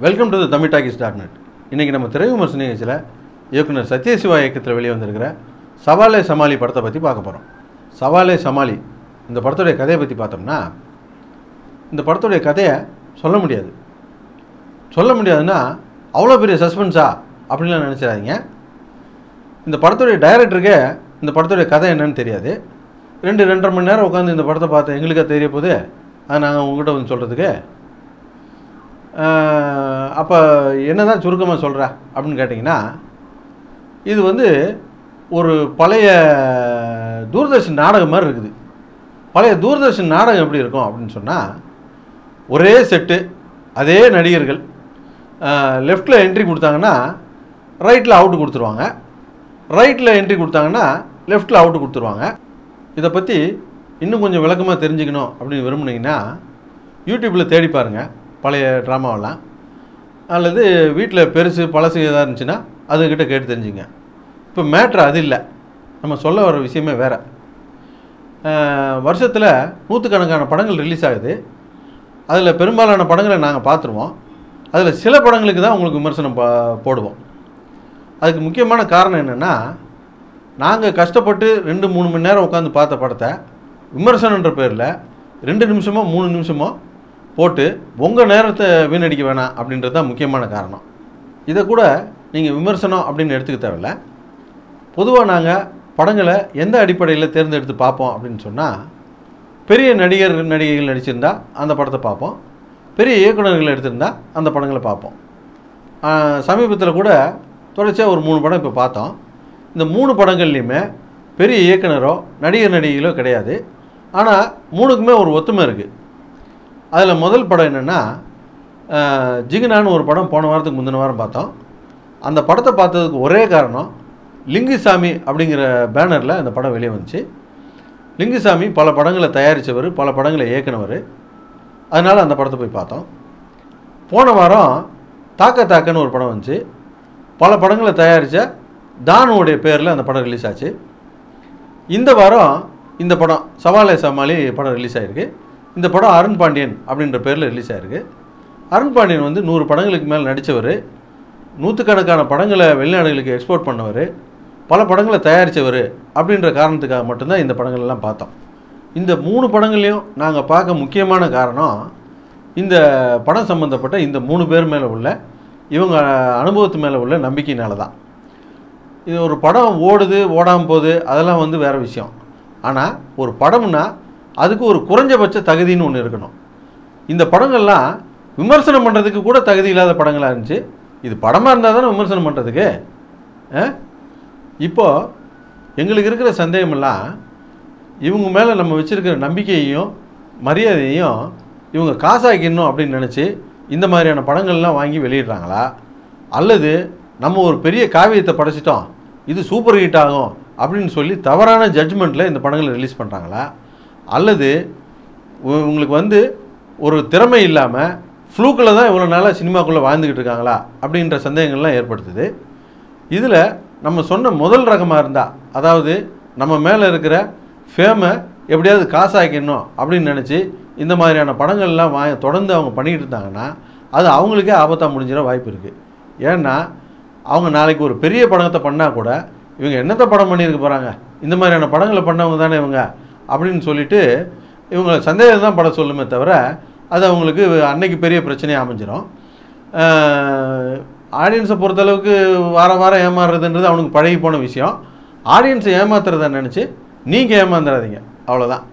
Welcome to the தமிழ்டாக்கீஸ்.net. இன்றைக்கி நம்ம திரை விமர்சன நிகழ்ச்சியில் இயக்குனர் சத்யசிவா இயக்கத்தில் வெளியே வந்திருக்கிற சவாலே சமாளி படத்தை பற்றி பார்க்க போகிறோம். சவாலே சமாளி இந்த படத்துடைய கதையை பற்றி பார்த்தோம்னா, இந்த படத்துடைய கதையை சொல்ல முடியாதுன்னா அவ்வளோ பெரிய சஸ்பென்ஸா அப்படின்லாம் நினச்சிடாதீங்க. இந்த படத்துடைய டைரக்டருக்கே இந்த படத்துடைய கதை என்னன்னு தெரியாது. 2-2.5 மணி நேரம் உட்காந்து இந்த படத்தை பார்த்து எங்களுக்கா தெரிய போகுது, அதை நாங்கள் உங்கள்கிட்ட வந்து சொல்கிறதுக்கு. அப்போ என்ன தான் சுருக்கமாக சொல்கிற அப்படின்னு கேட்டிங்கன்னா, இது ஒரு பழைய தூர்தர்ஷன் நாடகம் மாதிரி இருக்குது. பழைய தூர்தர்ஷன் நாடகம் எப்படி இருக்கும் அப்படின்னு சொன்னால், ஒரே செட்டு, அதே நடிகர்கள். லெஃப்டில் என்ட்ரி கொடுத்தாங்கன்னா ரைட்டில் அவுட்டு கொடுத்துருவாங்க, ரைட்டில் என்ட்ரி கொடுத்தாங்கன்னா லெஃப்டில் அவுட்டு கொடுத்துருவாங்க. இதை பற்றி இன்னும் கொஞ்சம் விளக்கமாக தெரிஞ்சுக்கணும் அப்படின்னு விரும்புனீங்கன்னா யூடியூப்பில் தேடி பாருங்கள் பழைய ட்ராமாவெல்லாம். அல்லது வீட்டில் பெருசு பழசு எதாக இருந்துச்சுன்னா அதுக்கிட்ட கேட்டு தெரிஞ்சுங்க. இப்போ மேட்ரு அது இல்லை, நம்ம சொல்ல வர விஷயமே வேறு. வருஷத்தில் நூற்றுக்கணக்கான படங்கள் ரிலீஸ் ஆகுது. அதில் பெரும்பாலான படங்களை நாங்கள் பார்த்துருவோம். அதில் சில படங்களுக்கு தான் உங்களுக்கு விமர்சனம் போடுவோம். அதுக்கு முக்கியமான காரணம் என்னென்னா, நாங்கள் கஷ்டப்பட்டு 2-3 மணி நேரம் உட்காந்து பார்த்த படத்தை விமர்சனன்ற பேரில் 2 நிமிஷமோ 3 நிமிஷமோ போட்டு உங்கள் நேரத்தை வீணடிக்க வேணாம் அப்படின்றது தான் முக்கியமான காரணம். இதை கூட நீங்கள் விமர்சனம் அப்படின்னு எடுத்துக்க தேவையில்லை. பொதுவாக நாங்கள் படங்களை எந்த அடிப்படையில் தேர்ந்தெடுத்து பார்ப்போம் அப்படின்னு சொன்னால், பெரிய நடிகைகள் நடிச்சிருந்தால் அந்த படத்தை பார்ப்போம், பெரிய இயக்குநர்கள் எடுத்திருந்தால் அந்த படங்களை பார்ப்போம். சமீபத்தில் கூட தொடர்ச்சியாக ஒரு 3 படம் இப்போ பார்த்தோம். இந்த 3 படங்கள்லையுமே பெரிய இயக்குனரோ நடிகைகளோ கிடையாது. ஆனால் 3க்குமே ஒரு ஒத்துமை இருக்குது. அதில் முதல் படம் என்னென்னா, ஜிகினான்னு ஒரு படம் போன வாரத்துக்கு முந்தின வாரம் பார்த்தோம். அந்த படத்தை பார்த்ததுக்கு ஒரே காரணம், லிங்குசாமி அப்படிங்கிற பேனரில் அந்த படம் வெளியே வந்துச்சு. லிங்குசாமி பல படங்களை தயாரித்தவர், பல படங்களை இயக்குனவர். அதனால் அந்த படத்தை போய் பார்த்தோம். போன வாரம் தாக்கன்னு ஒரு படம் வந்துச்சு. பல படங்களை தயாரித்த தானுடைய பேரில் அந்த படம் ரிலீஸ் ஆச்சு. இந்த வாரம் இந்த படம் சவாலே சமாளி படம் ரிலீஸ் ஆகிருக்கு. இந்த படம் அருண் பாண்டியன் அப்படின்ற பேரில் ரிலீஸ் ஆகிருக்கு. அருண் பாண்டியன் 100 படங்களுக்கு மேலே நடித்தவர், நூற்றுக்கணக்கான படங்களை வெளிநாடுகளுக்கு எக்ஸ்போர்ட் பண்ணவர், பல படங்களை தயாரித்தவர் அப்படின்ற காரணத்துக்காக மட்டும்தான் இந்த படங்கள்லாம் பார்த்தோம். இந்த 3 படங்களையும் நாங்கள் பார்க்க முக்கியமான காரணம், இந்த படம் சம்மந்தப்பட்ட இந்த 3 பேர் மேலே உள்ள இவங்க அனுபவத்து மேலே உள்ள நம்பிக்கையினால தான். இது ஒரு படம் ஓடுது ஓடாமல் போகுது அதெல்லாம் வேறு விஷயம். ஆனால் ஒரு படம்னா அதுக்கு ஒரு குறைஞ்சபட்ச தகுதின்னு ஒன்று இருக்கணும். இந்த படங்கள்லாம் விமர்சனம் பண்ணுறதுக்கு கூட தகுதி இல்லாத படங்களாக இருந்துச்சு. இது படமாக இருந்தால் தானே விமர்சனம் பண்ணுறதுக்கு. இப்போது எங்களுக்கு இருக்கிற சந்தேகமெல்லாம், இவங்க மேலே நம்ம வச்சுருக்கிற நம்பிக்கையையும் மரியாதையையும் இவங்க காசாக்கிடணும் அப்படின்னு நினச்சி இந்த மாதிரியான படங்கள்லாம் வாங்கி வெளியிடுறாங்களா, அல்லது நம்ம ஒரு பெரிய காவியத்தை படைச்சிட்டோம் இது சூப்பர் ஹிட் ஆகும் அப்படின்னு சொல்லி தவறான ஜட்ஜ்மெண்ட்டில் இந்த படங்களை ரிலீஸ் பண்ணுறாங்களா, அல்லது உங்களுக்கு ஒரு திறமை இல்லாமல் ஃப்ளூக்கில் தான் இவ்வளோ நாளாக சினிமாக்குள்ளே வாழ்ந்துக்கிட்டு இருக்காங்களா அப்படின்ற சந்தேகங்கள்லாம் ஏற்படுத்துது. இதில் நம்ம சொன்ன முதல் ரகமாக இருந்தால், அதாவது நம்ம மேலே இருக்கிற ஃபேமை எப்படியாவது காசாக்கிடணும் அப்படின்னு நினச்சி இந்த மாதிரியான படங்கள்லாம் தொடர்ந்து அவங்க பண்ணிக்கிட்டு இருந்தாங்கன்னா அது அவங்களுக்கே ஆபத்தாக முடிஞ்சிட வாய்ப்பு இருக்குது. ஏன்னா அவங்க நாளைக்கு ஒரு பெரிய படத்தை பண்ணால் கூட இவங்க என்னத்தை படம் பண்ணியிருக்க போகிறாங்க, இந்த மாதிரியான படங்களை பண்ணவங்க தானே இவங்க அப்படின்னு சொல்லிவிட்டு இவங்க சந்தேகம் தான் படம் சொல்லுமே தவிர அது அவங்களுக்கு அன்னைக்கு பெரிய பிரச்சனையாக அமைஞ்சிடும். ஆடியன்ஸை பொறுத்தளவுக்கு வாரம் ஏமாறுறதுன்றது அவனுக்கு பழகி போன விஷயம். ஆடியன்ஸை ஏமாத்துறத நினச்சி நீங்கள் ஏமாந்துடாதீங்க, அவ்வளோதான்.